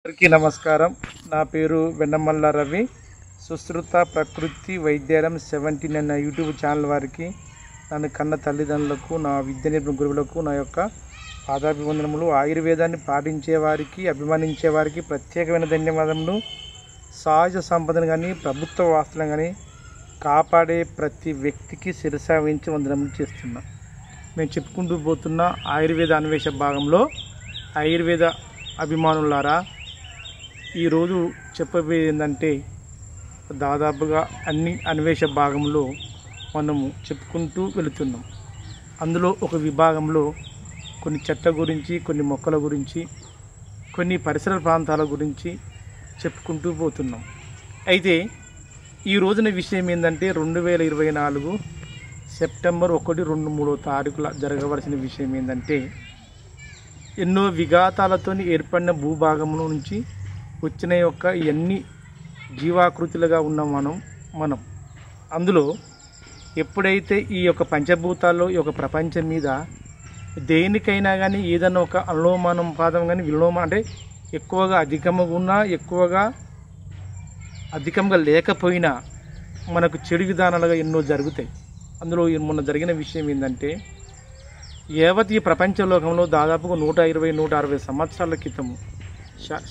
అందరికీ నమస్కారం. నా పేరు వెన్నమల్ల రవి. సుశ్రుత ప్రకృతి వైద్యాలయం 17 అన్న యూట్యూబ్ ఛానల్ వారికి, నన్ను కన్న తల్లిదండ్రులకు, నా విద్య నేర్పిన గురువులకు నా యొక్క పాదాభివందనములు. ఆయుర్వేదాన్ని పాటించే వారికి, అభిమానించే వారికి ప్రత్యేకమైన ధన్యవాదములు. సహజ సంపదను కానీ, ప్రభుత్వ వాస్తులను కానీ కాపాడే ప్రతి వ్యక్తికి శిరస వహించి వందనములు చేస్తున్నాం. మేము చెప్పుకుంటూ పోతున్న ఆయుర్వేద అన్వేష భాగంలో, ఆయుర్వేద అభిమానులారా, ఈరోజు చెప్పబోయేది ఏంటంటే, దాదాపుగా అన్ని అన్వేష భాగంలో మనము చెప్పుకుంటూ వెళుతున్నాం. అందులో ఒక విభాగంలో కొన్ని చెట్ల గురించి, కొన్ని మొక్కల గురించి, కొన్ని పరిసర ప్రాంతాల గురించి చెప్పుకుంటూ పోతున్నాం. అయితే ఈ రోజున విషయం ఏంటంటే, 2024 సెప్టెంబర్ 1, 2, 3 తారీఖుల జరగవలసిన విషయం ఏంటంటే, ఎన్నో విఘాతాలతో ఏర్పడిన భూభాగంలో నుంచి వచ్చిన యొక్క ఎన్ని జీవాకృతులుగా ఉన్న మనం అందులో ఎప్పుడైతే ఈ యొక్క పంచభూతాల్లో ఈ యొక్క ప్రపంచం మీద దేనికైనా కానీ ఏదైనా ఒక అనులోమానం పాదం కానీ విలోమ అంటే ఎక్కువగా అధికంగా లేకపోయినా మనకు చెడు విధానాలుగా ఎన్నో జరుగుతాయి. అందులో మొన్న జరిగిన విషయం ఏంటంటే, యావత్ ఈ ప్రపంచలోకంలో దాదాపుగా 120-160 సంవత్సరాల క్రితము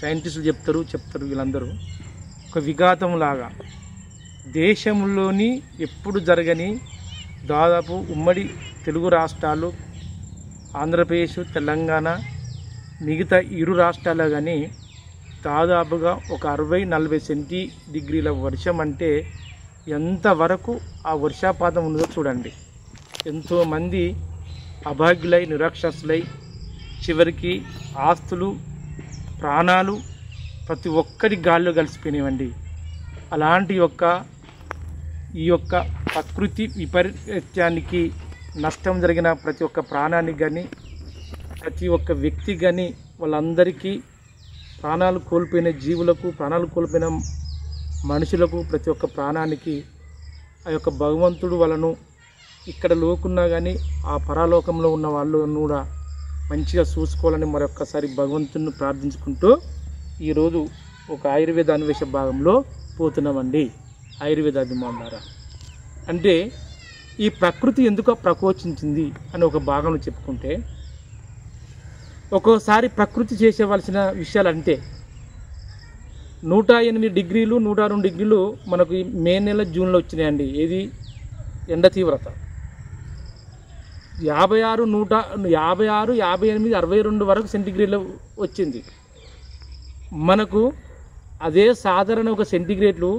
సైంటిస్టులు చెప్తారు వీళ్ళందరూ ఒక విఘాతం లాగా దేశంలోని ఎప్పుడు జరగని, దాదాపు ఉమ్మడి తెలుగు రాష్ట్రాలు ఆంధ్రప్రదేశ్, తెలంగాణ, మిగతా 2 రాష్ట్రాలు కానీ దాదాపుగా ఒక 60-40 సెంటీగ్రేడ్ల వర్షం అంటే ఎంతవరకు ఆ వర్షాపాతం ఉన్నదో చూడండి. ఎంతోమంది అభాగ్యులై, నిరాక్షసులై, చివరికి ఆస్తులు, ప్రాణాలు ప్రతి ఒక్కరి గాల్లో కలిసిపోయినాయండి. అలాంటి ఈ యొక్క ప్రకృతి విపరీత్యానికి నష్టం జరిగిన ప్రతి ఒక్క ప్రాణానికి కానీ, ప్రతి ఒక్క వ్యక్తికి కానీ, వాళ్ళందరికీ ప్రాణాలు కోల్పోయిన జీవులకు, ప్రాణాలు కోల్పోయిన మనుషులకు, ప్రతి ఒక్క ప్రాణానికి ఆ యొక్క భగవంతుడు వాళ్ళను ఇక్కడ లోకున్నా కానీ ఆ పరలోకంలో ఉన్న వాళ్ళు కూడా మంచిగా చూసుకోవాలని మరొక్కసారి భగవంతుని ప్రార్థించుకుంటూ ఈరోజు ఒక ఆయుర్వేద అన్వేష భాగంలో పోతున్నామండి. ఆయుర్వేద అభిమానులారా, అంటే ఈ ప్రకృతి ఎందుకు ప్రకోచించింది అని ఒక భాగంలో చెప్పుకుంటే, ఒక్కోసారి ప్రకృతి చేసేవలసిన విషయాలు అంటే 108 డిగ్రీలు 102 డిగ్రీలు మనకు మే నెల జూన్లో వచ్చినాయండి. ఏది ఎండ తీవ్రత 56, 58, 62 వరకు సెంటీగ్రేడ్లో వచ్చింది. మనకు అదే సాధారణ ఒక సెంటీగ్రేడ్లు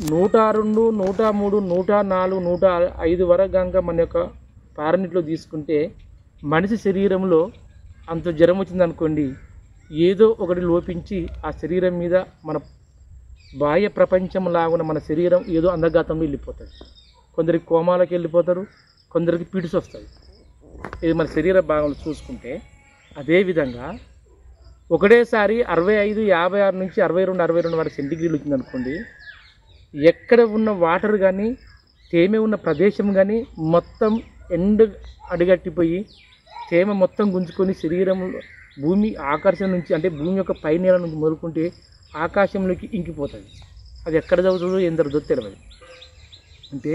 102, 103, 104, 105 వరకు కనుక మన యొక్క పారానిట్లో తీసుకుంటే, మనిషి శరీరంలో అంత జ్వరం వచ్చిందనుకోండి, ఏదో ఒకటి లోపించి ఆ శరీరం మీద మన బాహ్య ప్రపంచం లాగున మన శరీరం ఏదో అందఘాతంలో వెళ్ళిపోతుంది. కొందరికి కోమాలకి వెళ్ళిపోతారు, కొందరికి పిడిసి వస్తుంది. ఇది మన శరీర భాగంలో చూసుకుంటే, అదేవిధంగా ఒకటేసారి 65, 56 నుంచి 62 వరకు సెంటీగ్రేడ్లు వచ్చిందనుకోండి, ఎక్కడ ఉన్న వాటర్ కానీ, తేమ ఉన్న ప్రదేశం కానీ మొత్తం అడిగట్టిపోయి తేమ మొత్తం గుంజుకొని శరీరంలో భూమి ఆకర్షణ నుంచి, అంటే భూమి యొక్క పై నేల నుంచి మొదలుకుంటే ఆకాశంలోకి ఇంకిపోతుంది. అది ఎక్కడ జరుగుతుందో ఏం జరుగుతుందో తెలియదు. అంటే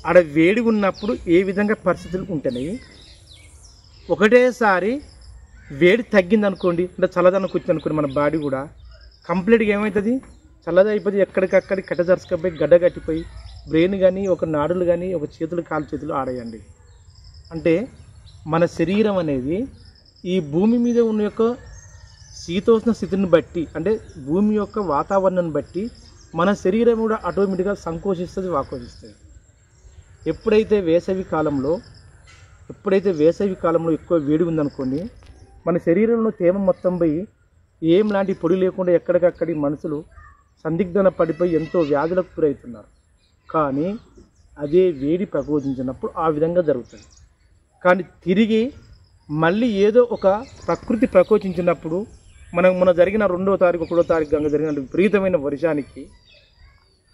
ఆడ వేడి ఉన్నప్పుడు ఏ విధంగా పరిస్థితులు ఉంటున్నాయి, ఒకటేసారి వేడి తగ్గింది అనుకోండి, అంటే చల్లదనం వచ్చింది అనుకోండి, మన బాడీ కూడా కంప్లీట్గా ఏమవుతుంది, చల్లది అయిపోయి ఎక్కడికక్కడి కట్టజరుచుకపోయి గడ్డ కట్టిపోయి బ్రెయిన్ కానీ, ఒక నాడులు కానీ, ఒక చేతులు కాలు చేతులు ఆడేయండి. అంటే మన శరీరం అనేది ఈ భూమి మీద ఉన్న యొక్క శీతోష్ణ స్థితిని బట్టి, అంటే భూమి యొక్క వాతావరణాన్ని బట్టి మన శరీరం కూడా ఆటోమేటిక్గా సంకోచిస్తుంది, వాకోచిస్తుంది. ఎప్పుడైతే వేసవి కాలంలో ఎక్కువ వేడి ఉందనుకోండి, మన శరీరంలో తేమ మొత్తం పోయి ఏం లాంటి పొడి లేకుండా ఎక్కడికక్కడి మనుషులు సందిగ్ధన పడిపోయి ఎంతో వ్యాధులకు గురవుతున్నారు. కానీ అదే వేడి ప్రకోపించినప్పుడు ఆ విధంగా జరుగుతుంది. కానీ తిరిగి మళ్ళీ ఏదో ఒక ప్రకృతి ప్రకోచించినప్పుడు, మొన్న జరిగిన 2వ తారీఖు 1వ తారీఖు గంగ జరిగిన విపరీతమైన వర్షానికి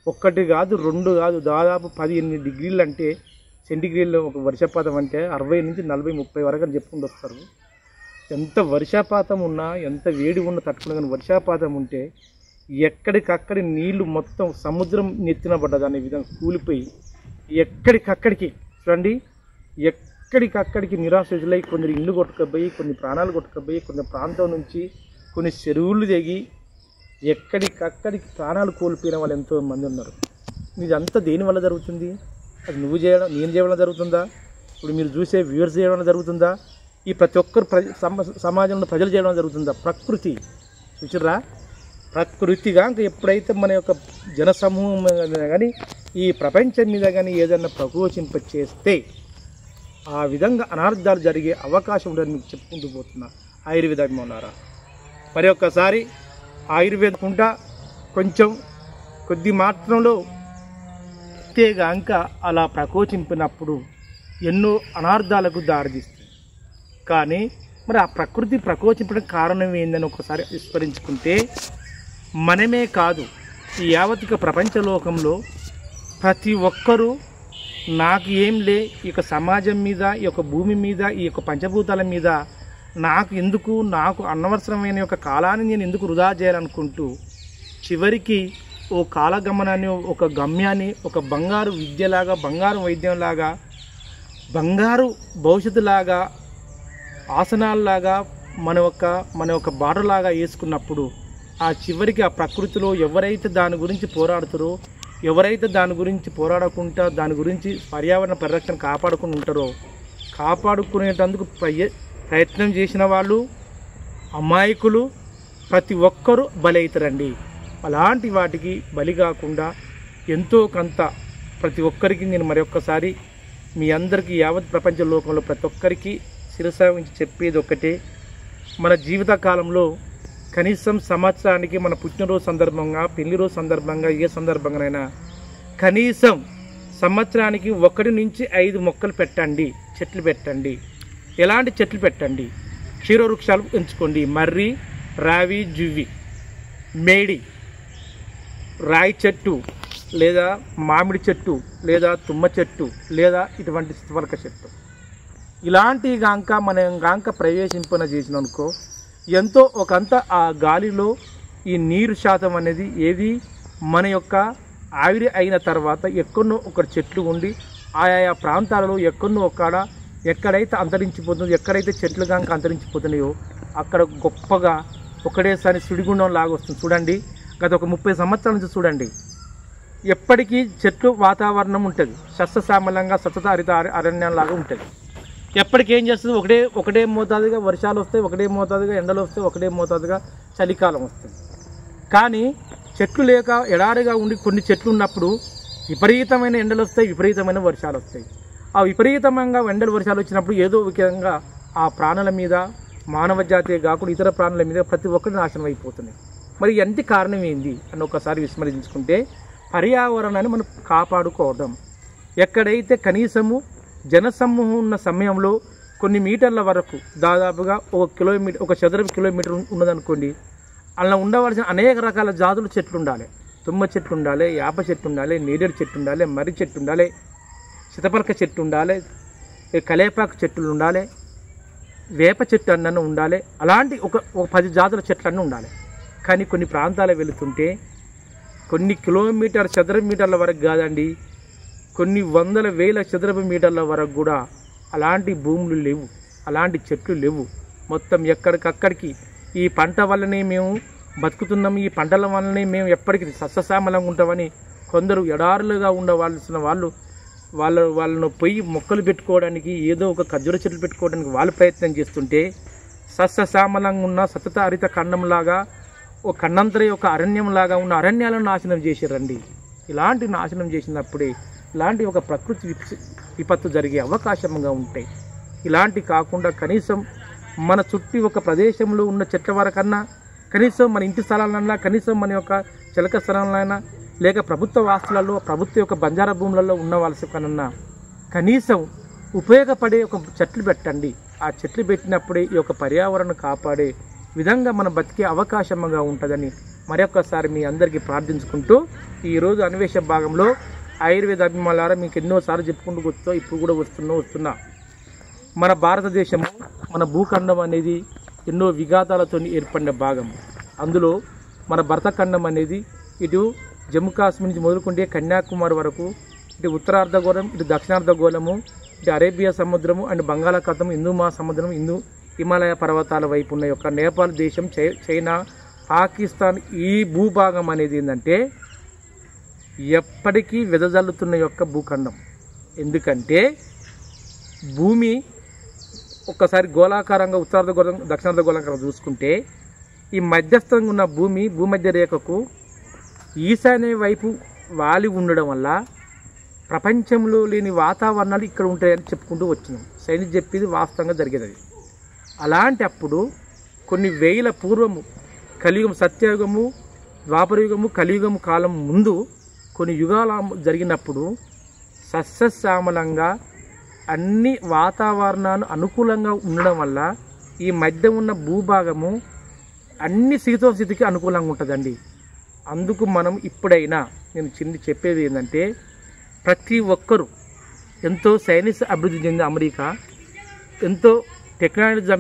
1 కాదు 2 కాదు దాదాపు 18 డిగ్రీలు అంటే సెంటీగ్రేడ్లో ఒక వర్షపాతం అంటే 60 నుంచి 40, 30 వరకు అని చెప్పుకుంటూ వస్తారు. ఎంత వర్షాపాతం ఉన్నా, ఎంత వేడి ఉన్నా తట్టుకున్నా కానీ వర్షాపాతం ఉంటే ఎక్కడికక్కడి నీళ్లు మొత్తం సముద్రం నెత్తిన పడ్డదనే విధంగా కూలిపోయి ఎక్కడికక్కడికి చూడండి, ఎక్కడికక్కడికి నిరాశలై కొందరు ఇల్లు కొట్టుకపోయి, కొన్ని ప్రాణాలు కొట్టుకపోయి, కొన్ని ప్రాంతం నుంచి కొన్ని చెరువులు తెగి ఎక్కడికక్కడికి ప్రాణాలు కోల్పోయిన వాళ్ళు ఎంతోమంది ఉన్నారు. ఇదంతా దేనివల్ల జరుగుతుంది? అది నువ్వు చేయడం, నేను చేయడం జరుగుతుందా? ఇప్పుడు మీరు చూసే వ్యూవర్స్ చేయడం జరుగుతుందా? ఈ ప్రతి ఒక్కరు సమాజంలో ప్రజలు చేయడం జరుగుతుందా? ప్రకృతి చూసిర్రా, ప్రకృతిగా ఇంకా ఎప్పుడైతే మన యొక్క జనసమూహం కానీ ఈ ప్రపంచం మీద కానీ ఏదైనా ప్రకోచింప చేస్తే ఆ విధంగా అనార్థాలు జరిగే అవకాశం ఉందని మీకు చెప్పుకుంటూ పోతున్నా ఆయుర్వేదమన్నారా. మరి ఒక్కసారి ఆయుర్వేదకుంటా కొంచెం కొద్ది మాత్రంలో అంతేగాక అలా ప్రకోచింపినప్పుడు ఎన్నో అనార్థాలకు దారితీస్తుంది. కానీ మరి ఆ ప్రకృతి ప్రకోచింపడం కారణం ఏందని ఒకసారి విస్మరించుకుంటే మనమే కాదు, ఈ యావత్తిక ప్రపంచలోకంలో ప్రతి ఒక్కరూ నాకు ఏం లే, ఈ యొక్క సమాజం మీద, ఈ యొక్క భూమి మీద, ఈ యొక్క పంచభూతాల మీద నాకు ఎందుకు, నాకు అనవసరమైన యొక్క కాలాన్ని నేను ఎందుకు వృధా చేయాలనుకుంటూ చివరికి ఓ కాలగమనాన్ని, ఒక గమ్యాన్ని, ఒక బంగారు విద్యలాగా, బంగారు వైద్యంలాగా, బంగారు భవిష్యత్తులాగా, ఆసనాల్లాగా మన యొక్క బాటలాగా వేసుకున్నప్పుడు ఆ చివరికి ఆ ప్రకృతిలో ఎవరైతే దాని గురించి పోరాడుతారో, ఎవరైతే దాని గురించి పోరాడకుండా దాని గురించి పర్యావరణ పరిరక్షణ కాపాడుకుని ఉంటారో, కాపాడుకునేటందుకు ప్రయత్నం చేసిన వాళ్ళు, అమాయకులు ప్రతి ఒక్కరూ బలి అవుతారండి. అలాంటి వాటికి బలి కాకుండా ఎంతో కొంత ప్రతి ఒక్కరికి నేను మరొక్కసారి మీ అందరికీ యావత్ ప్రపంచ లోకంలో ప్రతి ఒక్కరికి శిరసావించి చెప్పేది ఒక్కటే, మన జీవిత కాలంలో కనీసం సంవత్సరానికి మన పుట్టినరోజు సందర్భంగా, పెళ్లి రోజు సందర్భంగా, ఏ సందర్భంగానైనా కనీసం సంవత్సరానికి 1 నుంచి 5 మొక్కలు పెట్టండి, చెట్లు పెట్టండి. ఎలాంటి చెట్లు పెట్టండి? క్షీరవృక్షాలు ఎంచుకోండి. మర్రి, రావి, జువ్వి, మేడి, రాయి చెట్టు, లేదా మామిడి చెట్టు, లేదా తుమ్మ చెట్టు, లేదా ఇటువంటి స్థివలక చెట్టు. ఇలాంటి గాంక మనం గాంక ప్రవేశింపన చేసిననుకో ఎంతో ఒకంత ఆ గాలిలో ఈ నీరు శాతం అనేది ఏది మన యొక్క ఆవిరి అయిన తర్వాత ఎక్కడో ఒక చెట్లు ఉండి ఆయా ప్రాంతాలలో ఎక్కడో ఒక్కడ ఎక్కడైతే అంతరించిపోతుందో, ఎక్కడైతే చెట్లు గాంక అంతరించిపోతున్నాయో అక్కడ గొప్పగా ఒకటేసారి సుడిగుండం లాగా వస్తుంది. చూడండి, గత ఒక 30 సంవత్సరాల నుంచి చూడండి, ఎప్పటికీ చెట్లు వాతావరణం ఉంటుంది, సస్యశ్యామలంగా సతత హరిత అరణ్యంలాగా ఉంటుంది. ఎప్పటికి ఏం చేస్తుంది, ఒకటే మోతాదుగా వర్షాలు వస్తాయి, ఒకటే మోతాదుగా ఎండలు వస్తాయి, ఒకటే మోతాదుగా చలికాలం వస్తుంది. కానీ చెట్లు లేక ఎడారిగా ఉండి కొన్ని చెట్లు ఉన్నప్పుడు విపరీతమైన ఎండలు వస్తాయి, విపరీతమైన వర్షాలు వస్తాయి. ఆ విపరీతంగా ఎండలు వర్షాలు వచ్చినప్పుడు ఏదో విధంగా ఆ ప్రాణుల మీద, మానవ జాతి కాకుండా ఇతర ప్రాణుల మీద ప్రతి ఒక్కటి నాశనం అయిపోతున్నాయి. మరి ఎంత కారణం ఏంది అని ఒకసారి విస్మరించుకుంటే పర్యావరణాన్ని మనం కాపాడుకోవడం. ఎక్కడైతే కనీసము జనసమూహం ఉన్న సమయంలో కొన్ని మీటర్ల వరకు, దాదాపుగా 1 కిలోమీటర్, 1 చదరపు కిలోమీటర్ ఉన్నదనుకోండి, అలా ఉండవలసిన అనేక రకాల జాతుల చెట్లు ఉండాలి. తుమ్మ చెట్లు ఉండాలి, యాప చెట్టు ఉండాలి, నేరేడు చెట్టు ఉండాలి, మర్రి చెట్టు ఉండాలి, సీతపలక చెట్టు ఉండాలి, కలేపాకు చెట్లు ఉండాలి, వేప చెట్టు అన్న ఉండాలి. అలాంటి ఒక 10 జాతుల చెట్లన్నీ ఉండాలి. కానీ కొన్ని ప్రాంతాలు వెళుతుంటే కొన్ని చదరపు మీటర్ల వరకు కాదండి, కొన్ని వందల వేల చదరపు మీటర్ల వరకు కూడా అలాంటి భూములు లేవు, అలాంటి చెట్లు లేవు. మొత్తం ఎక్కడికక్కడికి ఈ పంట వల్లనే మేము బతుకుతున్నాం, ఈ పంటల వల్లనే మేము ఎప్పటికీ సస్యశ్యామలంగా ఉంటామని కొందరు ఎడారులుగా ఉండవలసిన వాళ్ళను పోయి మొక్కలు పెట్టుకోవడానికి, ఏదో ఒక ఖర్జూర చెట్లు పెట్టుకోవడానికి వాళ్ళు ప్రయత్నం చేస్తుంటే సస్యశ్యామలంగా ఉన్న సతత హరిత ఖండంలాగా, ఒక ఖండంతరే ఒక అరణ్యంలాగా ఉన్న అరణ్యాలను నాశనం చేశారండి. ఇలాంటి నాశనం చేసినప్పుడే ఇలాంటి ఒక ప్రకృతి విపత్తు జరిగే అవకాశంగా ఉంటాయి. ఇలాంటి కాకుండా కనీసం మన చుట్టూ ఒక ప్రదేశంలో ఉన్న చెట్ల వరకన్నా, కనీసం మన ఇంటి స్థలాలన్నా, కనీసం మన యొక్క చిలక స్థలాలైనా, లేక ప్రభుత్వ వాస్తులలో, ప్రభుత్వ యొక్క బంజారా భూములలో ఉండవలసి కన్నా కనీసం ఉపయోగపడే ఒక చెట్లు పెట్టండి. ఆ చెట్లు పెట్టినప్పుడే ఈ యొక్క పర్యావరణం కాపాడే విధంగా మనం బతికే అవకాశంగా ఉంటుందని మరొకసారి మీ అందరికీ ప్రార్థించుకుంటూ ఈరోజు అన్వేష భాగంలో ఆయుర్వేద అభిమానులారా మీకు ఎన్నోసార్లు చెప్పుకుంటూ వస్తూ ఇప్పుడు కూడా వస్తున్నా మన భారతదేశము, మన భూఖండం అనేది ఎన్నో విఘాతాలతో ఏర్పడిన భాగం. అందులో మన భరతఖండం అనేది ఇటు జమ్మూ కాశ్మీర్ నుంచి మొదలుకుంటే కన్యాకుమారి వరకు, ఇటు ఉత్తరార్ధగోళం, ఇటు దక్షిణార్ధగోళము, ఇటు అరేబియా సముద్రము అండ్ బంగాళాఖాతం, హిందూ మహాసముద్రం, హిమాలయ పర్వతాల వైపు ఉన్న యొక్క నేపాల్ దేశం, చైనా, పాకిస్తాన్, ఈ భూభాగం అనేది ఏంటంటే ఎప్పటికీ వెదజల్లుతున్న యొక్క భూఖండం. ఎందుకంటే భూమి ఒక్కసారి గోళాకారంగా ఉత్తరార్ధగోళం దక్షిణార్ధగోళాకారంగా చూసుకుంటే ఈ మధ్యస్థంగా ఉన్న భూమధ్య రేఖకు ఈశాన్య వైపు వాలి ఉండడం వల్ల ప్రపంచంలో లేని వాతావరణాలు ఇక్కడ ఉంటాయని చెప్పుకుంటూ వచ్చినాం. సైన్స్ చెప్పేది వాస్తవంగా జరిగేది అది. అలాంటి అప్పుడు కొన్ని వేల పూర్వము కలియుగం, సత్యయుగము, ద్వాపరయుగము, కలియుగము కాలం ముందు కొన్ని యుగాల జరిగినప్పుడు సస్యశ్యామలంగా అన్ని వాతావరణాలు అనుకూలంగా ఉండడం వల్ల ఈ మధ్య ఉన్న భూభాగము అన్ని శీతోస్థితికి అనుకూలంగా ఉంటుందండి. అందుకు మనం ఇప్పుడైనా నేను చెప్పేది ఏంటంటే ప్రతి ఒక్కరూ ఎంతో సైన్స్ అభివృద్ధి చెంది అమెరికా, ఎంతో టెక్నాలజీ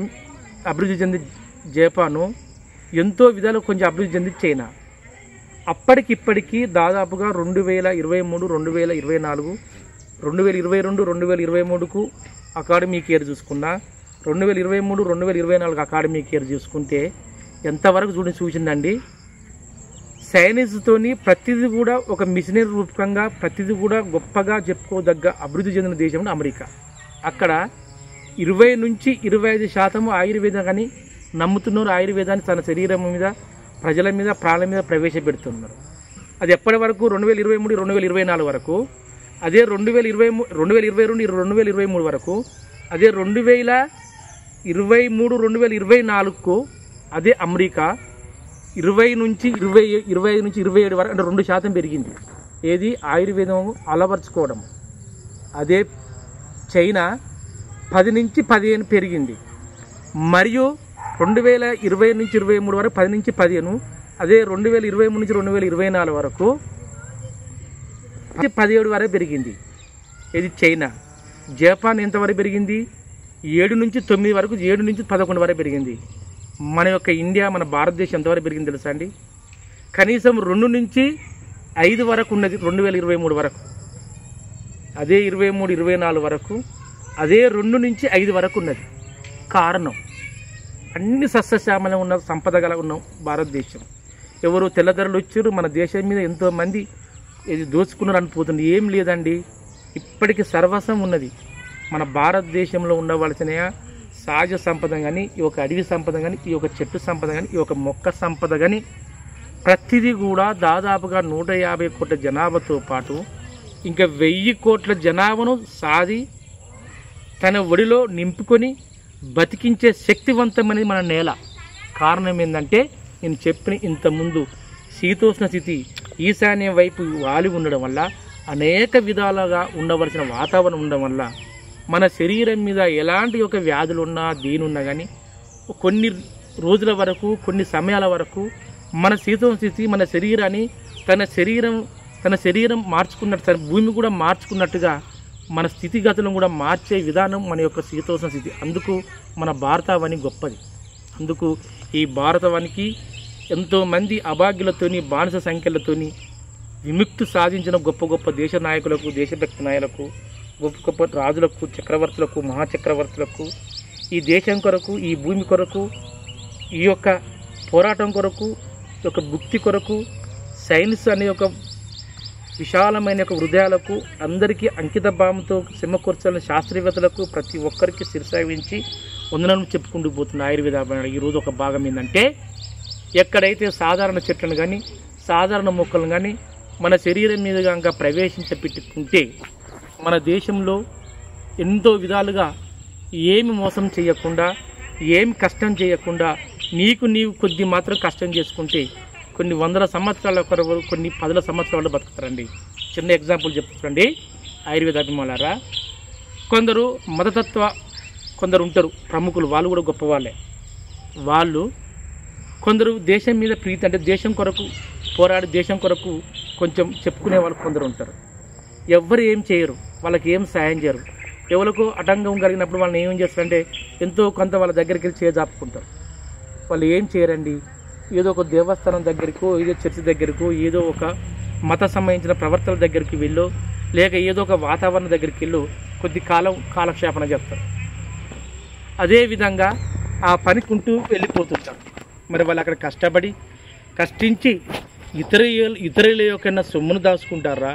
అభివృద్ధి చెంది జపాను, ఎంతో విధాలు కొంచెం అభివృద్ధి చెంది చైనా. అప్పటికిప్పటికీ దాదాపుగా 2023, 2024, 2022, 2023కు అకాడమిక్ ఇయర్ చూసుకున్నా, 2023, 2024 అకాడమిక్ ఇయర్ చూసుకుంటే ఎంతవరకు చూసిందండి. సైన్స్తోని ప్రతిదీ కూడా ఒక మిషనరీ రూపకంగా ప్రతిదీ కూడా గొప్పగా చెప్పుకోదగ్గ అభివృద్ధి చెందిన దేశం అమెరికా. అక్కడ 20 నుంచి 25% ఆయుర్వేదాన్ని నమ్ముతున్నారు. ఆయుర్వేదాన్ని తన శరీరం మీద, ప్రజల మీద, ప్రాణాల మీద ప్రవేశపెడుతున్నారు. అది ఎప్పటి వరకు 2023, 2024 వరకు, అదే 2022, 2023 వరకు, అదే 2023, 2024కు అదే అమెరికా 20 నుంచి 27 వరకు అంటే 2% పెరిగింది. ఏది ఆయుర్వేదం అలవర్చుకోవడం. అదే చైనా 10 నుంచి 15 పెరిగింది. మరియు 2020 నుంచి 23 వరకు 10 నుంచి 15, అదే 2023 నుంచి 2024 వరకు 17 వరకు పెరిగింది. ఇది చైనా. జపాన్ ఎంతవరకు పెరిగింది? 7 నుంచి 9 వరకు, 7 నుంచి 11 వరకు పెరిగింది. మన యొక్క ఇండియా, మన భారతదేశం ఎంతవరకు పెరిగింది తెలుసా అండి? కనీసం 2 నుంచి 5 వరకు ఉన్నది 2023 వరకు. అదే 23, 24 వరకు అదే 2 నుంచి 5 వరకు ఉన్నది. కారణం అన్ని సస్యశ్యామలం ఉన్న సంపద గల ఉన్న భారతదేశం. ఎవరు తెల్లధరలు వచ్చారు, మన దేశం మీద ఎంతోమంది ఇది దోచుకున్నారు అనిపోతుంది. ఏం లేదండి, ఇప్పటికీ సర్వస్వం ఉన్నది. మన భారతదేశంలో ఉండవలసిన సహజ సంపద కానీ, ఈ ఒక అడవి సంపద కానీ, ఈ ఒక చెట్టు సంపద కానీ, ఈ ఒక మొక్క సంపద కానీ ప్రతిదీ కూడా దాదాపుగా 150 కోట్ల జనాభాతో పాటు ఇంకా 1000 కోట్ల జనాభాను సాది తన ఒడిలో నింపుకొని బతికించే శక్తివంతమనేది మన నేల. కారణం ఏంటంటే నేను చెప్పిన ఇంతకుముందు శీతోష్ణ స్థితి ఈశాన్యం వైపు వాలి ఉండడం వల్ల, అనేక విధాలుగా ఉండవలసిన వాతావరణం ఉండడం వల్ల మన శరీరం మీద ఎలాంటి ఒక వ్యాధులు ఉన్నా దేనున్నా కానీ కొన్ని రోజుల వరకు, కొన్ని సమయాల వరకు మన శీతోష్ణ స్థితి మన శరీరాన్ని తన శరీరం మార్చుకున్నట్టు, తన భూమి కూడా మార్చుకున్నట్టుగా మన స్థితిగతులను కూడా మార్చే విధానం మన యొక్క శీతోష్ణ స్థితి. అందుకు మన భారతవాణి గొప్పది. అందుకు ఈ భారతవానికి ఎంతోమంది అభాగ్యులతోని, బానిస సంఖ్యలతోని విముక్తి సాధించిన గొప్ప గొప్ప దేశ నాయకులకు, దేశభక్తి నాయకులకు, గొప్ప గొప్ప రాజులకు, చక్రవర్తులకు, మహాచక్రవర్తులకు, ఈ దేశం కొరకు, ఈ భూమి కొరకు, ఈ యొక్క పోరాటం కొరకు, ఈ యొక్క భుక్తి కొరకు, సైన్స్ అనే ఒక విశాలమైన యొక్క హృదయాలకు అందరికీ అంకిత భావంతో శ్రమకూర్చాలని శాస్త్రవేత్తలకు ప్రతి ఒక్కరికి శిరసావించి వందనం చెప్పుకుంటూ పోతున్న ఆయుర్వేద ఈరోజు ఒక భాగం ఏంటంటే, ఎక్కడైతే సాధారణ చెట్లను కానీ, సాధారణ మొక్కలను కానీ మన శరీరం మీద కనుక ప్రవేశించపెట్టుకుంటే మన దేశంలో ఎంతో విధాలుగా ఏమి మోసం చేయకుండా, ఏమి కష్టం చేయకుండా, నీవు కొద్ది మాత్రం కష్టం చేసుకుంటే కొన్ని 100 సంవత్సరాల వరకు, కొన్ని 10 సంవత్సరాలు బతుకుతారండి. చిన్న ఎగ్జాంపుల్ చెప్తారండి ఆయుర్వేద అభిమానులారా. కొందరు మతతత్వ కొందరు ఉంటారు ప్రముఖులు, వాళ్ళు కూడా గొప్పవాళ్ళే. వాళ్ళు కొందరు దేశం మీద ప్రీతి అంటే దేశం కొరకు పోరాడి దేశం కొరకు కొంచెం చెప్పుకునే వాళ్ళు కొందరు ఉంటారు. ఎవ్వరు ఏం చేయరు, వాళ్ళకి ఏం సాయం చేయరు. ఎవరికో ఆటంకం కలిగినప్పుడు వాళ్ళని ఏం చేస్తారంటే ఎంతో కొంత వాళ్ళ దగ్గరికి వెళ్ళి చేజాపుకుంటారు. వాళ్ళు ఏం చేయరండి, ఏదో ఒక దేవస్థానం దగ్గరికో, ఏదో చర్చి దగ్గరికో, ఏదో ఒక మత సంబంధించిన ప్రవర్తన దగ్గరికి వెళ్ళో, లేక ఏదో ఒక వాతావరణం దగ్గరికి వెళ్ళో కొద్ది కాలం కాలక్షేపణ చేస్తారు. అదేవిధంగా ఆ పనికుంటూ వెళ్ళిపోతుంటారు. మరి వాళ్ళు అక్కడ కష్టించి ఇతరుల యొక్క సొమ్మును దాచుకుంటారా?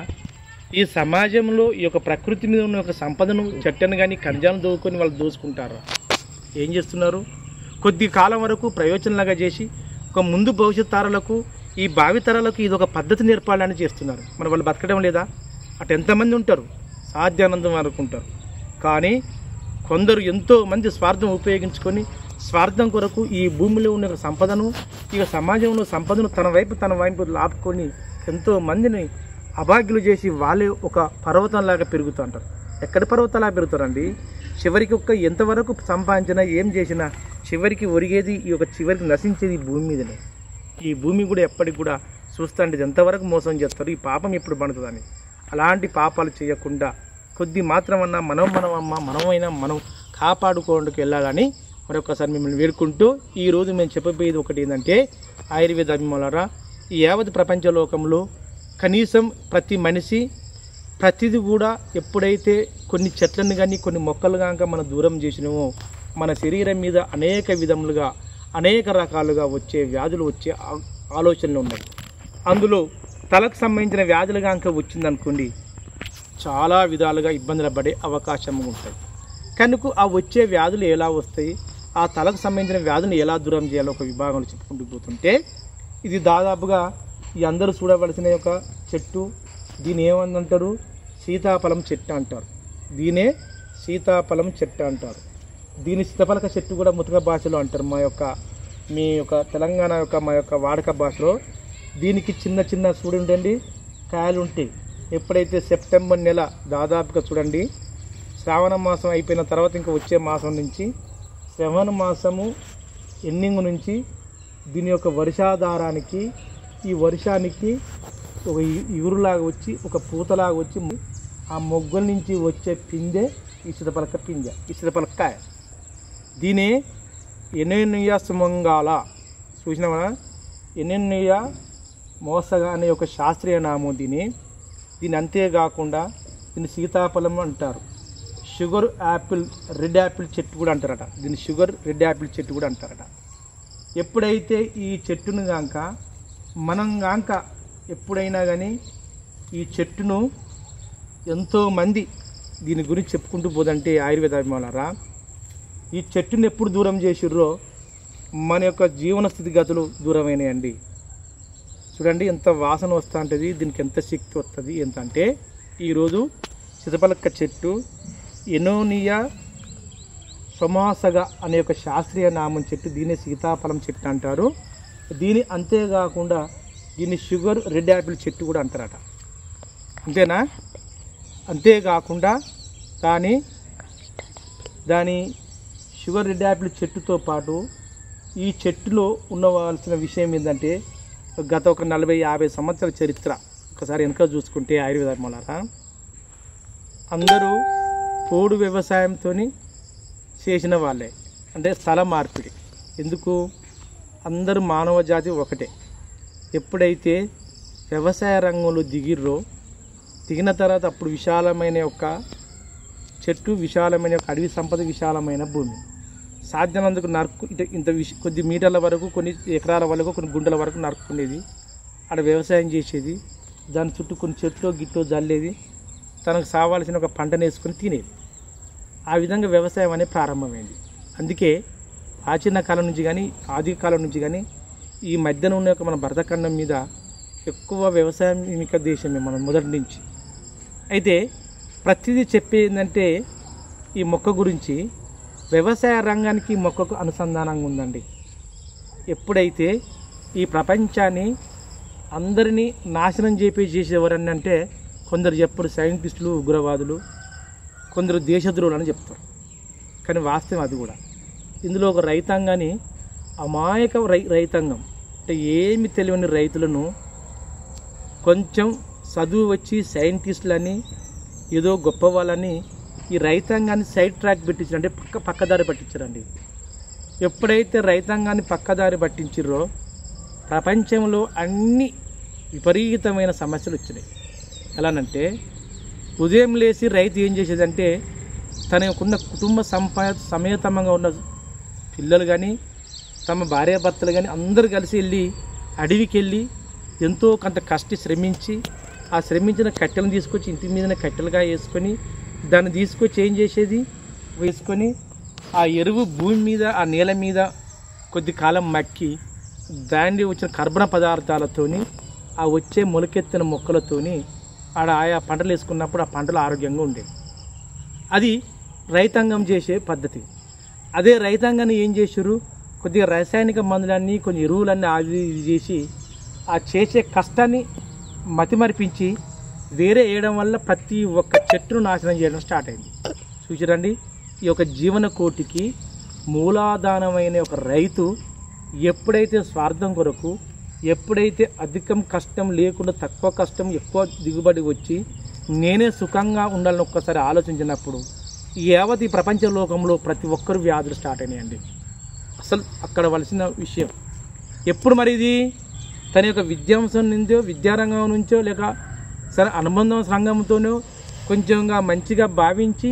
ఈ సమాజంలో ఈ యొక్క ప్రకృతి మీద ఉన్న ఒక సంపదను, చెట్టను కానీ ఖనిజాలను దోచుకొని వాళ్ళు దోచుకుంటారా? ఏం చేస్తున్నారు? కొద్ది కాలం వరకు ప్రయోజనంలాగా చేసి ఒక ముందు భవిష్యత్ తరాలకు, ఈ భావితరాలకు ఇది ఒక పద్ధతి నేర్పాలని చేస్తున్నారు. మరి వాళ్ళు బతకడం లేదా? అటు ఎంతమంది ఉంటారు? సాధ్యానందం అనుకుంటారు. కానీ కొందరు ఎంతోమంది స్వార్థం ఉపయోగించుకొని స్వార్థం కొరకు ఈ భూమిలో ఉన్న సంపదను, ఈ సమాజంలో సంపదను తన వైపు లాపుకొని ఎంతోమందిని అభాగ్యులు చేసి వాళ్ళే ఒక పర్వతంలాగా పెరుగుతూ ఉంటారు. ఎక్కడి పర్వతంలాగా పెరుగుతారండి? చివరికి ఎంతవరకు సంపాదించినా ఏం చేసినా చివరికి ఒరిగేది చివరికి నశించేది ఈ భూమి మీదనే. ఈ భూమి కూడా ఎప్పటికి కూడా చూస్తుంటే ఎంతవరకు మోసం చేస్తారు, ఈ పాపం ఎప్పుడు పండుతుందని. అలాంటి పాపాలు చేయకుండా కొద్ది మాత్రమన్నా మనం కాపాడుకోవడానికి వెళ్ళాలని మరొకసారి మిమ్మల్ని వేడుకుంటూ, ఈరోజు మేము చెప్పబోయేది ఒకటి ఏంటంటే, ఆయుర్వేద అభిమానులారా, ఈ యావత్ ప్రపంచలోకంలో కనీసం ప్రతి మనిషి ప్రతిది కూడా ఎప్పుడైతే కొన్ని చెట్లను కానీ కొన్ని మొక్కలు కనుక మనం దూరం చేసినామో మన శరీరం మీద అనేక విధములుగా అనేక రకాలుగా వచ్చే వ్యాధులు వచ్చే ఆలోచనలు ఉన్నాయి. అందులో తలకు సంబంధించిన వ్యాధులు కనుక వచ్చిందనుకోండి చాలా విధాలుగా ఇబ్బందులు పడే అవకాశం ఉంటుంది. కనుక ఆ వచ్చే వ్యాధులు ఎలా వస్తాయి, ఆ తలకు సంబంధించిన వ్యాధులను ఎలా దూరం చేయాలో ఒక విభాగంలో చెప్పుకుంటూ పోతుంటే, ఇది దాదాపుగా ఈ అందరూ చూడవలసిన ఒక చెట్టు. దీని ఏమంటారు? సీతాఫలం చెట్టు అంటారు. దీనే సీతాఫలం చెట్టు అంటారు. దీని సీతాఫలక చెట్టు కూడా ముతక భాషలో అంటారు. మీ యొక్క తెలంగాణ మా యొక్క వాడక భాషలో దీనికి చిన్న చూడండి కాయలు ఉంటాయి. ఎప్పుడైతే సెప్టెంబర్ నెల దాదాపుగా చూడండి, శ్రావణ మాసం అయిపోయిన తర్వాత ఇంకా వచ్చే మాసం నుంచి శ్రవణ మాసము ఎండింగ్ నుంచి దీని యొక్క వర్షాధారానికి, ఈ వర్షానికి ఒక ఇగురులాగా వచ్చి ఒక పూతలాగా వచ్చి ఆ మొగ్గల నుంచి వచ్చే పిందె ఈ సీతాఫలక పిందె, ఈ సీతాఫలకాయ. దీనే ఎనెన్నియా సుమంగాల చూసినామా? ఎనెన్నియా మోసగా అనే ఒక శాస్త్రీయ నామం దీని. అంతేకాకుండా దీన్ని సీతాఫలం అంటారు. షుగర్ యాపిల్, రెడ్ యాపిల్ చెట్టు కూడా అంటారట. దీన్ని షుగర్ రెడ్ యాపిల్ చెట్టు కూడా అంటారట. ఎప్పుడైతే ఈ చెట్టును కాక మనం కాక ఎప్పుడైనా కానీ ఈ చెట్టును ఎంతోమంది దీని గురించి చెప్పుకుంటూ పోదంటే, ఆయుర్వేద అభిమానులారా, ఈ చెట్టుని ఎప్పుడు దూరం చేసిర్రో మన యొక్క జీవన స్థితిగతులు దూరమైనాయండి. చూడండి ఎంత వాసన వస్తూ ఉంటుంది, దీనికి ఎంత శక్తి వస్తుంది ఎంత అంటే, ఈరోజు సీతాఫలక చెట్టు ఎనోనియా సొమాసగా అనే ఒక శాస్త్రీయ నామం చెట్టు. దీన్ని సీతాఫలం చెట్టు అంటారు. అంతేకాకుండా దీన్ని షుగర్ రెడ్ యాపిల్ చెట్టు కూడా అంటారట. అంతేనా? అంతేకాకుండా దాని షుగర్ రెడ్ యాపిల్ చెట్టుతో పాటు ఈ చెట్టులో ఉండవలసిన విషయం ఏంటంటే, గత ఒక 40-50 సంవత్సరాల చరిత్ర ఒకసారి వెనక చూసుకుంటే ఆయుర్వేద అభిమానులారా, అందరూ పోడు వ్యవసాయంతో చేసిన వాళ్ళే. అంటే స్థల మార్పిడి. ఎందుకు? అందరూ మానవ జాతి ఒకటే. ఎప్పుడైతే వ్యవసాయ రంగంలో దిగిన తర్వాత అప్పుడు విశాలమైన యొక్క చెట్టు, విశాలమైన యొక్క అడవి సంపద, విశాలమైన భూమి, సాధ్యమైనందుకు కొద్ది మీటర్ల వరకు, కొన్ని ఎకరాల వరకు, కొన్ని గుంటల వరకు నరుక్కునేది. అక్కడ వ్యవసాయం చేసేది. దాని చుట్టూ కొన్ని చెట్లు గిట్లో జల్లేది. తనకు కావాల్సిన ఒక పంటను వేసుకొని తినేది. ఆ విధంగా వ్యవసాయం అనేది ప్రారంభమైంది. అందుకే ప్రాచీన కాలం నుంచి కానీ ఆది కాలం నుంచి కానీ ఈ మధ్యన ఉన్న యొక్క మన భరతఖండం మీద ఎక్కువ వ్యవసాయమిక దేశమే మనం మొదటి నుంచి. అయితే ప్రతిదీ చెప్పేందంటే ఈ మొక్క గురించి, వ్యవసాయ రంగానికి మొక్కకు అనుసంధానంగా ఉందండి. ఎప్పుడైతే ఈ ప్రపంచాన్ని అందరినీ నాశనం చేసేవారని అంటే కొందరు చెప్పరు సైంటిస్టులు, ఉగ్రవాదులు, కొందరు దేశద్రోహులు అని చెప్తారు. కానీ వాస్తవం అది కూడా. ఇందులో ఒక రైతాంగాన్ని, అమాయక రైతాంగం అంటే ఏమి తెలియని రైతులను కొంచెం చదువు వచ్చి సైంటిస్టులని ఏదో గొప్ప వాళ్ళని ఈ రైతాంగాన్ని సైడ్ ట్రాక్ పెట్టించారు. అంటే పక్కదారి పట్టించారండి. ఎప్పుడైతే రైతాంగాన్ని పక్కదారి పట్టించిర్రో ప్రపంచంలో అన్ని విపరీతమైన సమస్యలు వచ్చినాయి. ఎలానంటే ఉదయం లేచి రైతు ఏం చేసేదంటే తనకున్న కుటుంబ సమేతంగా ఉన్న పిల్లలు కానీ తమ భార్యాభర్తలు కానీ అందరూ కలిసి వెళ్ళి అడవికి వెళ్ళి ఎంతో కొంత శ్రమించి ఆ శ్రమించిన కట్టెలను తీసుకొచ్చి ఇంటి మీదనే కట్టెలుగా వేసుకొని దాన్ని తీసుకొచ్చి ఏం చేసేది వేసుకొని ఆ ఎరువు భూమి మీద ఆ నేల మీద కొద్ది కాలం మక్కి దాన్ని వచ్చిన కర్బన పదార్థాలతోని ఆ వచ్చే మొలకెత్తిన మొక్కలతోని ఆయా పంటలు వేసుకున్నప్పుడు ఆ పంటలు ఆరోగ్యంగా ఉండేవి. అది రైతాంగం చేసే పద్ధతి. అదే రైతాంగాన్ని ఏం చేశారు, కొద్దిగా రాసాయనిక మందులన్నీ కొన్ని ఎరువులన్నీ అది చేసి ఆ చేసే కష్టాన్ని మతిమరిపించి వేరే వేయడం వల్ల ప్రతి ఒక్క చెట్టును నాశనం చేయడం స్టార్ట్ అయింది. చూసారండి, ఈ యొక్క జీవన కోటికి మూలాధారమైన ఒక రైతు ఎప్పుడైతే స్వార్థం కొరకు, ఎప్పుడైతే అధికం కష్టం లేకుండా తక్కువ కష్టం ఎక్కువ దిగుబడి వచ్చి నేనే సుఖంగా ఉండాలని ఒక్కసారి ఆలోచించినప్పుడు యావత్ ఈ ప్రపంచ లోకంలో ప్రతి ఒక్కరు వ్యాధులు స్టార్ట్ అయినాయండి. అసలు అక్కడ వలసిన విషయం ఎప్పుడు మరి ఇది తన యొక్క విద్యాంశం నుంచో విద్యారంగం నుంచో లేక సరే అనుబంధం రంగంతోనో కొంచెంగా మంచిగా భావించి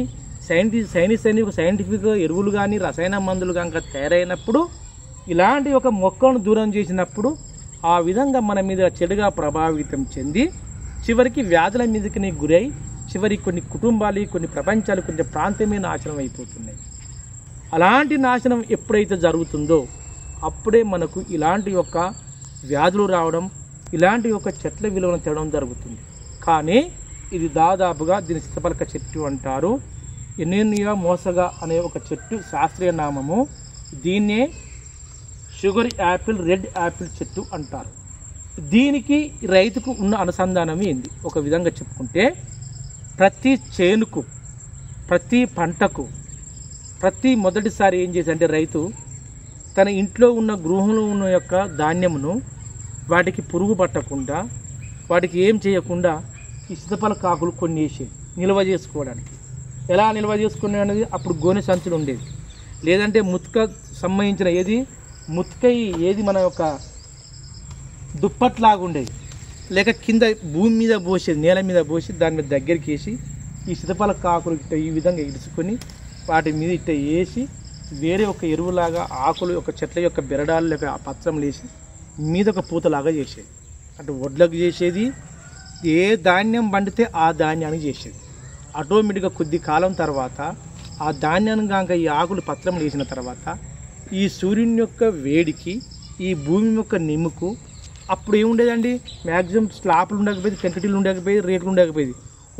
సైంటిఫిక్ ఎరువులు కానీ రసాయన మందులు కనుక తయారైనప్పుడు ఇలాంటి ఒక మొక్కలను దూరం చేసినప్పుడు ఆ విధంగా మన మీద చెడుగా ప్రభావితం చెంది చివరికి వ్యాధుల మీదకి గురై చివరికి కొన్ని కుటుంబాలు కొన్ని ప్రపంచాలు కొంచెం ప్రాంతమే నాశనం అయిపోతున్నాయి. అలాంటి నాశనం ఎప్పుడైతే జరుగుతుందో అప్పుడే మనకు ఇలాంటి యొక్క వ్యాధులు రావడం, ఇలాంటి యొక్క చెట్ల విలువను తేవడం జరుగుతుంది. కానీ ఇది దాదాపుగా దీని సీతపలక చెట్టు అంటారు. ఎనెనియా మోసగా అనే ఒక చెట్టు శాస్త్రీయ నామము. దీన్నే షుగర్ యాపిల్, రెడ్ యాపిల్ చెట్టు అంటారు. దీనికి రైతుకు ఉన్న అనుసంధానం ఏంది ఒక విధంగా చెప్పుకుంటే, ప్రతి చేనుకు ప్రతి పంటకు మొదటిసారి ఏం చేశారంటే రైతు తన ఇంట్లో ఉన్న గృహంలో ఉన్న యొక్క ధాన్యమును వాటికి పురుగు పట్టకుండా వాటికి ఏం చేయకుండా ఈ సీతపలక ఆకులు కొన్ని వేసి నిల్వ చేసుకోవడానికి. ఎలా నిల్వ చేసుకునే అనేది అప్పుడు గోనె సంచులు ఉండేది, లేదంటే ముత్క సంబంధించిన ముత్కై మన యొక్క దుప్పట్లాగా ఉండేది, లేక కింద భూమి మీద పోసేది, నేల మీద పోసి దాని మీద దగ్గరికి వేసి ఈ సీతపలక ఆకులు ఇట్ట ఈ విధంగా ఇడుచుకొని వాటి మీద ఇట్ట వేసి వేరే ఒక ఎరువులాగా ఆకులు ఒక చెట్ల యొక్క బెరడాలు లేక పత్రములు వేసి మీద ఒక పూతలాగా చేసేది. అటు వడ్లకు చేసేది, ఏ ధాన్యం పండితే ఆ ధాన్యానికి చేసేది. ఆటోమేటిక్గా కొద్ది కాలం తర్వాత ఆ ధాన్యాన్ని కాక ఈ ఆకులు పత్రములు వేసిన తర్వాత ఈ సూర్యుని యొక్క వేడికి ఈ భూమి యొక్క నిమ్ముకు అప్పుడు ఏముండేదండి, మ్యాక్సిమం స్లాపులు ఉండకపోయేది, పెంకటీలు ఉండకపోయేది, రేకులు ఉండకపోయేది,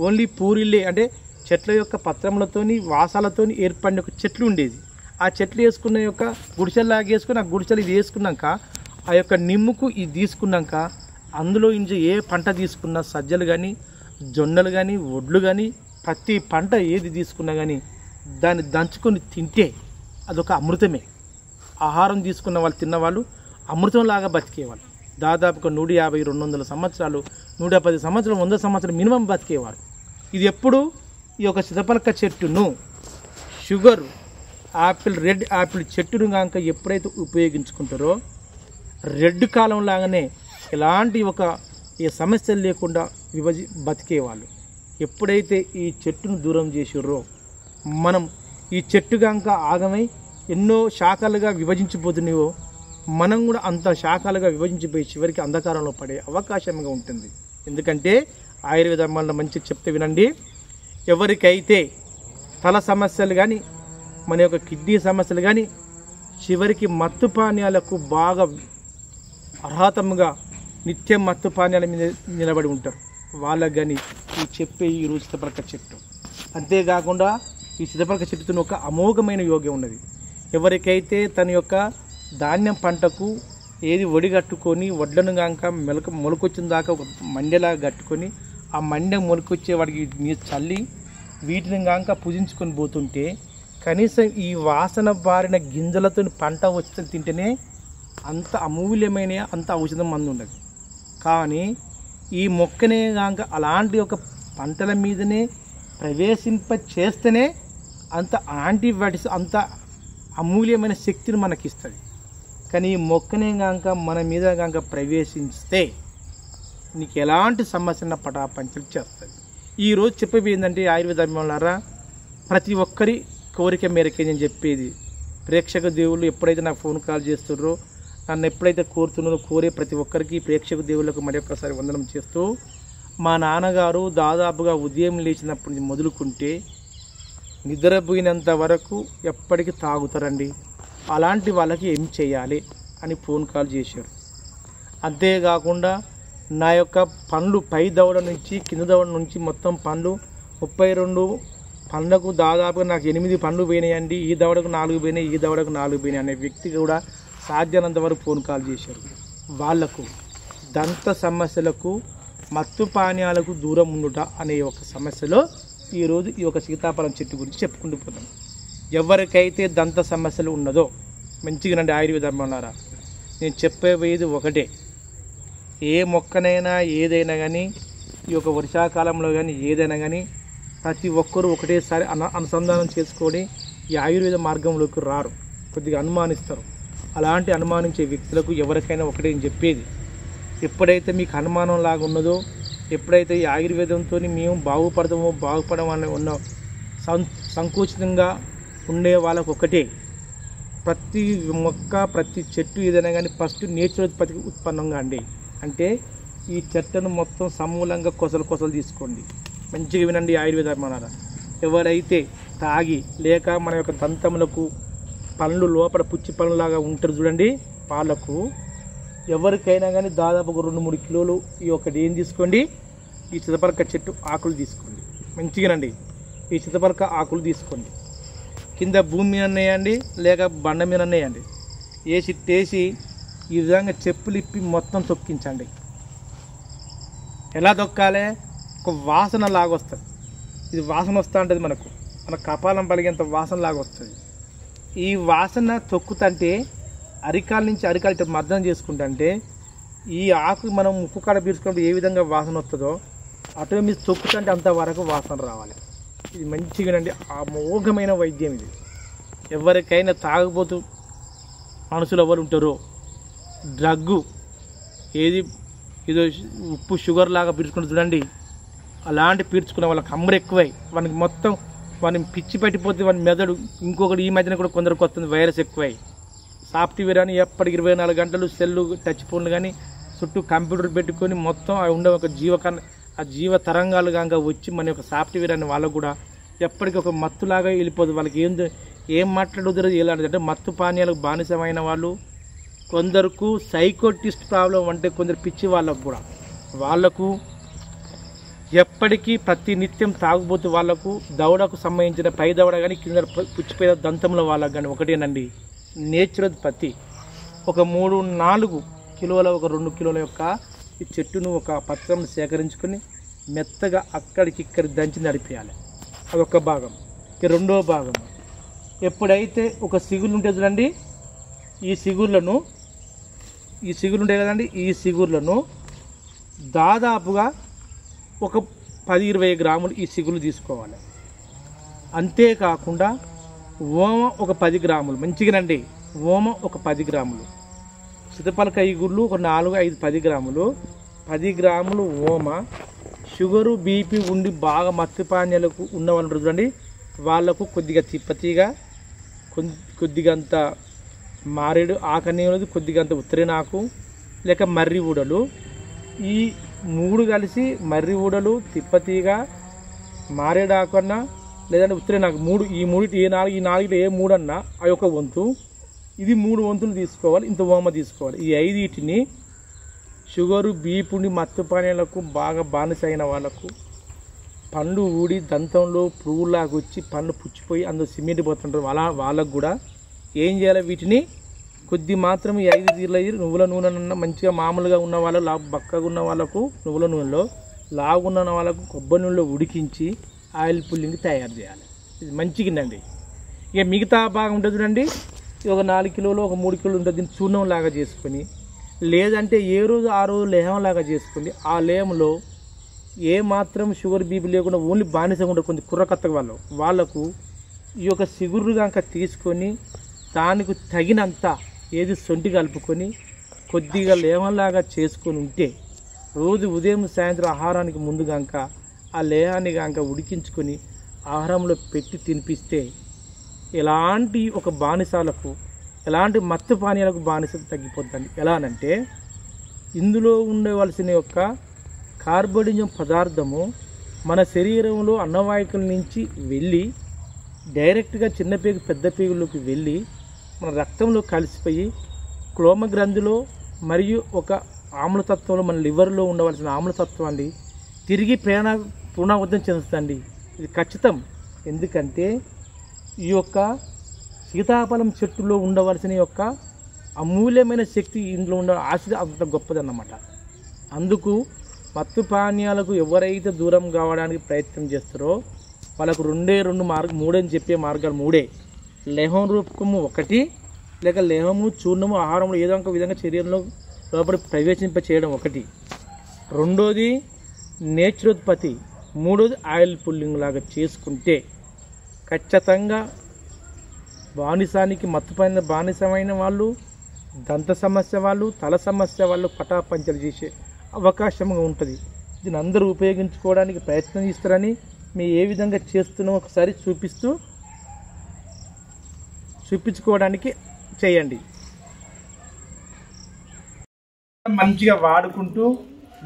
ఓన్లీ పూరిల్లే అంటే చెట్ల యొక్క పత్రములతోని వాసాలతోని ఏర్పడిన ఒక చెట్లు ఉండేది. ఆ చెట్లు వేసుకున్న యొక్క గుడిసెల్లాగా వేసుకుని ఆ గుడిసెలు ఇది వేసుకున్నాక ఆ యొక్క నిమ్ముకు ఇది తీసుకున్నాక అందులో ఇంచి ఏ పంట తీసుకున్నా సజ్జలు కానీ జొన్నలు కానీ వడ్లు కానీ ప్రతి పంట ఏది తీసుకున్నా కానీ దాన్ని దంచుకొని తింటే అదొక అమృతమే. ఆహారం తీసుకున్న వాళ్ళు తిన్నవాళ్ళు అమృతంలాగా బతికేవాళ్ళు. దాదాపుగా 150, 200 సంవత్సరాలు, 110 సంవత్సరాలు, 100 సంవత్సరాలు మినిమం బతికేవారు. ఇది ఎప్పుడు ఈ యొక్క సీతపలక చెట్టును షుగర్ యాపిల్, రెడ్ యాపిల్ చెట్టును కనుక ఎప్పుడైతే ఉపయోగించుకుంటారో రెడ్ కాలం లాగానే ఎలాంటి ఏ సమస్యలు లేకుండా బతికేవాళ్ళు. ఎప్పుడైతే ఈ చెట్టును దూరం చేసిర్రో మనం ఈ చెట్టు కనుక ఆగమై ఎన్నో శాఖలుగా విభజించిపోతున్నాయో మనం కూడా అంత శాఖలుగా విభజించిపోయి చివరికి అంధకారంలో పడే అవకాశంగా ఉంటుంది. ఎందుకంటే ఆయుర్వేద వల్ల మంచిగా చెప్తే వినండి, ఎవరికైతే తల సమస్యలు కానీ మన యొక్క కిడ్నీ సమస్యలు కానీ చివరికి మత్తు పానీయాలకు బాగా అర్హతముగా నిత్యం మత్తు పానీయాల మీద నిలబడి ఉంటారు వాళ్ళకు కానీ ఈ చెప్పే ఈ రోజు సీతపలక చెట్టు. అంతేకాకుండా ఈ సీతపలక చెట్టుతో ఒక అమోఘమైన యోగ్యం ఉన్నది. ఎవరికైతే తన యొక్క ధాన్యం పంటకు ఏది ఒడిగట్టుకొని వడ్లను కాక మొలకొచ్చిన దాకా ఒక మండెలాగా కట్టుకొని ఆ మండె మొలకొచ్చే వాడికి నీరు చల్లి వీటిని కాక పూజించుకొని పోతుంటే కనీసం ఈ వాసన బారిన గింజలతో పంట వచ్చి తింటేనే అంత అమూల్యమైన అంత ఔషధం మందు ఉండదు. కానీ ఈ మొక్కనే కాక అలాంటి ఒక పంటల మీదనే ప్రవేశింప చేస్తేనే అంత యాంటీబయాటిక్స్ అంత అమూల్యమైన శక్తిని మనకి ఇస్తుంది. కానీ ఈ మొక్కనే కాక మన మీద కాక ప్రవేశిస్తే నీకు ఎలాంటి సమస్యన పటాపంచలు చేస్తుంది. ఈరోజు చెప్పేది ఏంటంటే ఆయుర్వేదంలారా, ప్రతి ఒక్కరి కోరిక మేరకే నేను చెప్పేది. ప్రేక్షక దేవుళ్ళు ఎప్పుడైతే నాకు ఫోన్ కాల్ చేస్తున్నారో, నన్ను ఎప్పుడైతే కోరుతున్నారో, కోరే ప్రతి ఒక్కరికి ప్రేక్షక దేవుళ్ళకు మరి ఒక్కసారి వందనం చేస్తూ, మా నాన్నగారు దాదాపుగా ఉదయం లేచినప్పటి నుంచి మొదలుకుంటే నిద్రపోయినంత వరకు ఎప్పటికీ తాగుతారండి. అలాంటి వాళ్ళకి ఏం చేయాలి అని ఫోన్ కాల్ చేశారు. అంతేకాకుండా నా యొక్క పండ్లు పై దవడ నుంచి కింద దవడ నుంచి మొత్తం పండ్లు 32 పండ్లకు దాదాపుగా నాకు 8 పండ్లు పోయినాయండి. ఈ దవడకు 4 పోయినాయి, ఈ దవడకు 4 పోయినాయి అనే వ్యక్తి కూడా సాధ్యమైనంత వరకు ఫోన్ కాల్ చేశారు. వాళ్లకు దంత సమస్యలకు, మత్తు పానీయాలకు దూరం ఉండుట అనే ఒక సమస్యలో ఈరోజు ఈ యొక్క సీతాఫలం చెట్టు గురించి చెప్పుకుంటూ పోతాం. ఎవరికైతే దంత సమస్యలు ఉన్నదో మంచిగానండి ఆయుర్వేదం అన్నారా, నేను చెప్పేది ఒకటే. ఏ మొక్కనైనా ఏదైనా కానీ ఈ యొక్క వర్షాకాలంలో కానీ ఏదైనా కానీ ప్రతి ఒక్కరూ ఒకటేసారి అనుసంధానం చేసుకొని ఈ ఆయుర్వేద మార్గంలోకి రారు, కొద్దిగా అనుమానిస్తారు. అలాంటి అనుమానించే వ్యక్తులకు ఎవరికైనా ఒకటే నేను చెప్పేది, ఎప్పుడైతే మీకు అనుమానం లాగా ఉన్నదో, ఎప్పుడైతే ఈ ఆయుర్వేదంతో మేము బాగుపడమని ఉన్న సంకోచితంగా ఉండే వాళ్ళకు ఒకటే, ప్రతి మొక్క ప్రతి చెట్టు ఏదైనా కానీ ఫస్ట్ నేచురోత్పత్తికి ఉత్పన్నంగా అండి. అంటే ఈ చెట్టును మొత్తం సమూలంగా కొసలు తీసుకోండి. మంచిగా వినండి ఆయుర్వేదం అన్నారా. ఎవరైతే తాగి లేక మన యొక్క దంతములకు పళ్ళు లోపల పుచ్చి పళ్ళలాగా ఉంటారు చూడండి, వాళ్ళకు ఎవరికైనా కానీ దాదాపు ఒక 2-3 కిలోలు ఈ ఒకటి ఏం తీసుకోండి, ఈ చితపరక చెట్టు ఆకులు తీసుకోండి. మంచిగానండి ఈ చితపరక ఆకులు తీసుకోండి. కింద భూమి మీద వేయండి లేక బండ మీద వేయండి, వేసి ఈ విధంగా చెప్పులు ఇప్పి మొత్తం తొక్కించండి. ఎలా తొక్కాలి, ఒక వాసన లాగా వస్తుంది. ఇది వాసన వస్తూ ఉంటుంది, మన కపాలం పలిగేంత వాసన లాగా వస్తుంది. ఈ వాసన తొక్కుతుంటే అరికాల నుంచి అరికాలు మర్దన చేసుకుంటుంటే ఈ ఆకు మనం ముక్కు కాడ పీల్చుకున్నప్పుడు ఏ విధంగా వాసన వస్తుందో అటు మీరు తొక్కుతుంటే అంతవరకు వాసన రావాలి. ఇది మంచిగానండి అమోఘమైన వైద్యం. ఇది ఎవరికైనా తాగుబోతూ మనుషులు ఎవరు ఉంటారో, డ్రగ్గు ఏదో ఉప్పు షుగర్ లాగా పీల్చుకుంటూ చూడండి, అలాంటి పీల్చుకునే వాళ్ళకి అమ్మరు ఎక్కువై వానికి మొత్తం వాడిని పిచ్చి పట్టిపోతే వాని మెదడు. ఇంకొకటి ఈ మధ్యన కూడా కొందరికి వస్తుంది వైరస్ ఎక్కువై. సాఫ్ట్వేర్ అని ఎప్పటికి 24 గంటలు సెల్లు టచ్ ఫోన్లు కానీ చుట్టూ కంప్యూటర్ పెట్టుకొని మొత్తం అవి ఉండే ఒక జీవ తరంగాలు కనుక వచ్చి మన యొక్క సాఫ్ట్వేర్ అని వాళ్ళకు కూడా ఎప్పటికీ ఒక మత్తులాగా వెళ్ళిపోతుంది. వాళ్ళకి ఏం మాట్లాడుతారో ఎలాంటిది అంటే మత్తు పానీయాలకు బానిసమైన వాళ్ళు, కొందరకు సైకోటిస్ట్ ప్రాబ్లం అంటే కొందరు పిచ్చి వాళ్ళకు కూడా, వాళ్ళకు ఎప్పటికీ ప్రతి నిత్యం తాగుబోతు వాళ్ళకు దవడకు సంబంధించిన పై దవడ కానీ కింద పుచ్చిపోయిన దంతంలో వాళ్ళకు కానీ ఒకటేనండి నేచురోత్పత్తి. ఒక 3-4 కిలోల ఒక 2 కిలోల యొక్క ఈ చెట్టును ఒక పత్రం సేకరించుకొని మెత్తగా అక్కడికిక్కడి దంచి నడిపేయాలి. అదొక భాగం. ఇక రెండో భాగం, ఎప్పుడైతే ఒక సిగుళ్ళు ఉంటే చూడండి, ఈ సిగుళ్ళు ఉంటాయి కదండి, ఈ సిగుళ్ళను దాదాపుగా ఒక 10-20 గ్రాములు ఈ సిగులు తీసుకోవాలి. అంతేకాకుండా ఓమ ఒక 10 గ్రాములు, మంచిగానండి ఓమ ఒక 10 గ్రాములు, సితపలక ఈగుళ్ళు ఒక 4-5 10 గ్రాములు, 10 గ్రాములు ఓమ. షుగరు బీపీ ఉండి బాగా మత్తు పానీయాలకు ఉన్న వాళ్ళు చూడండి, వాళ్ళకు కొద్దిగా తిప్పతిగా కొద్దిగంత మారేడు ఆకనేది, కొద్దిగంత ఉత్తరేనాకు లేక మర్రి ఊడలు, ఈ 3 కలిసి మర్రి ఊడలు, తిప్పతీగ, మారేడాకు అన్నా లేదంటే ఉత్తరేనాకు 3, ఈ 3 ఈ 4 ఏ 3 అన్నా ఆ యొక్క వంతు, ఇది 3 వంతులు తీసుకోవాలి. ఇంత ఓమ తీసుకోవాలి. ఈ 5 షుగరు బీపుండి మత్తు పానీయాలకు బాగా బానిస అయిన వాళ్ళకు, పండ్లు ఊడి దంతంలో పురుగులాగా వచ్చి పండ్లు పుచ్చిపోయి అందులో సిమెంట్ పోతుంటారు వాళ్ళకు కూడా ఏం చేయాలి, వీటిని కొద్ది మాత్రం ఈ 5 తీర్ల నువ్వుల నూనె మంచిగా మామూలుగా ఉన్న వాళ్ళు బక్కగా ఉన్న వాళ్ళకు నువ్వుల నూనెలో, లాగున్న వాళ్ళకు కొబ్బరి నూనెలో ఉడికించి ఆయిల్ పుల్లింగ్ తయారు చేయాలి. ఇది మంచిగిందండి. ఇక మిగతా భాగం ఉంటుంది చూడండి, ఒక 4 కిలోలు ఒక 3 కిలోలు ఉంటుంది, దీన్ని చూర్ణం లాగా చేసుకొని, లేదంటే ఏ రోజు ఆ రోజు లేహంలాగా చేసుకోండి. ఆ లేహంలో ఏ మాత్రం షుగర్ బీపీ లేకుండా ఓన్లీ బానిసగా ఉండే కొంచెం కుర్రకత్తగా వాళ్ళకు ఈ యొక్క సిగురు కనుక తీసుకొని దానికి తగినంత ఏది సొంటి కలుపుకొని కొద్దిగా లేహంలాగా చేసుకొని ఉంటే రోజు ఉదయం సాయంత్రం ఆహారానికి ముందు గంక ఆ లేహాన్ని గంక ఉడికించుకొని ఆహారంలో పెట్టి తినిపిస్తే ఎలాంటి ఒక బానిసాలకు ఎలాంటి మత్తు పానీయాలకు బానిసలు తగ్గిపోతుంది. ఎలా అనంటే ఇందులో ఉండవలసిన యొక్క కార్బోనిజం పదార్థము మన శరీరంలో అన్నవాహికల నుంచి వెళ్ళి డైరెక్ట్గా చిన్న పేగు పెద్ద పేగులోకి వెళ్ళి మన రక్తంలో కలిసిపోయి క్లోమ గ్రంథిలో మరియు ఒక ఆమ్లతత్వంలో మన లివర్లో ఉండవలసిన ఆమ్లతత్వాన్ని తిరిగి పునరావృతం చెందుతుంది. ఇది ఖచ్చితం. ఎందుకంటే ఈ యొక్క సీతాఫలం చెట్టులో ఉండవలసిన యొక్క అమూల్యమైన శక్తి ఇందులో ఉండే ఆశ అంత గొప్పదన్నమాట. అందుకు మత్తు పానీయాలకు ఎవరైతే దూరం కావడానికి ప్రయత్నం చేస్తారో వాళ్ళకు మూడని చెప్పే మార్గాలు మూడే. లేహం రూపము ఒకటి, లేక లేహము చూర్ణము ఆహారంలో ఏదో ఒక విధంగా శరీరంలో లోపలి ప్రవేశింప చేయడం ఒకటి, రెండోది నేచురోత్పత్తి, మూడోది ఆయిల్ పుల్లింగ్ లాగా చేసుకుంటే ఖచ్చితంగా బానిసానికి మత్తుపైన బానిసమైన వాళ్ళు, దంత సమస్య వాళ్ళు, తల సమస్య వాళ్ళు పటాపంచలు చేసే అవకాశంగా ఉంటుంది. దీన్ని అందరూ ఉపయోగించుకోవడానికి ప్రయత్నం చేస్తారని మేము ఏ విధంగా చేస్తున్నామో ఒకసారి చూపించుకోవడానికి చేయండి. మంచిగా వాడుకుంటూ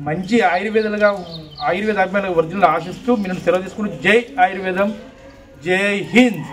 మంచి ఆయుర్వేద అభిమానులకు ఒరిజినల్ ఆశిస్తూ మీరు సెలవు తీసుకుంటూ జై ఆయుర్వేదం, జై హింద్.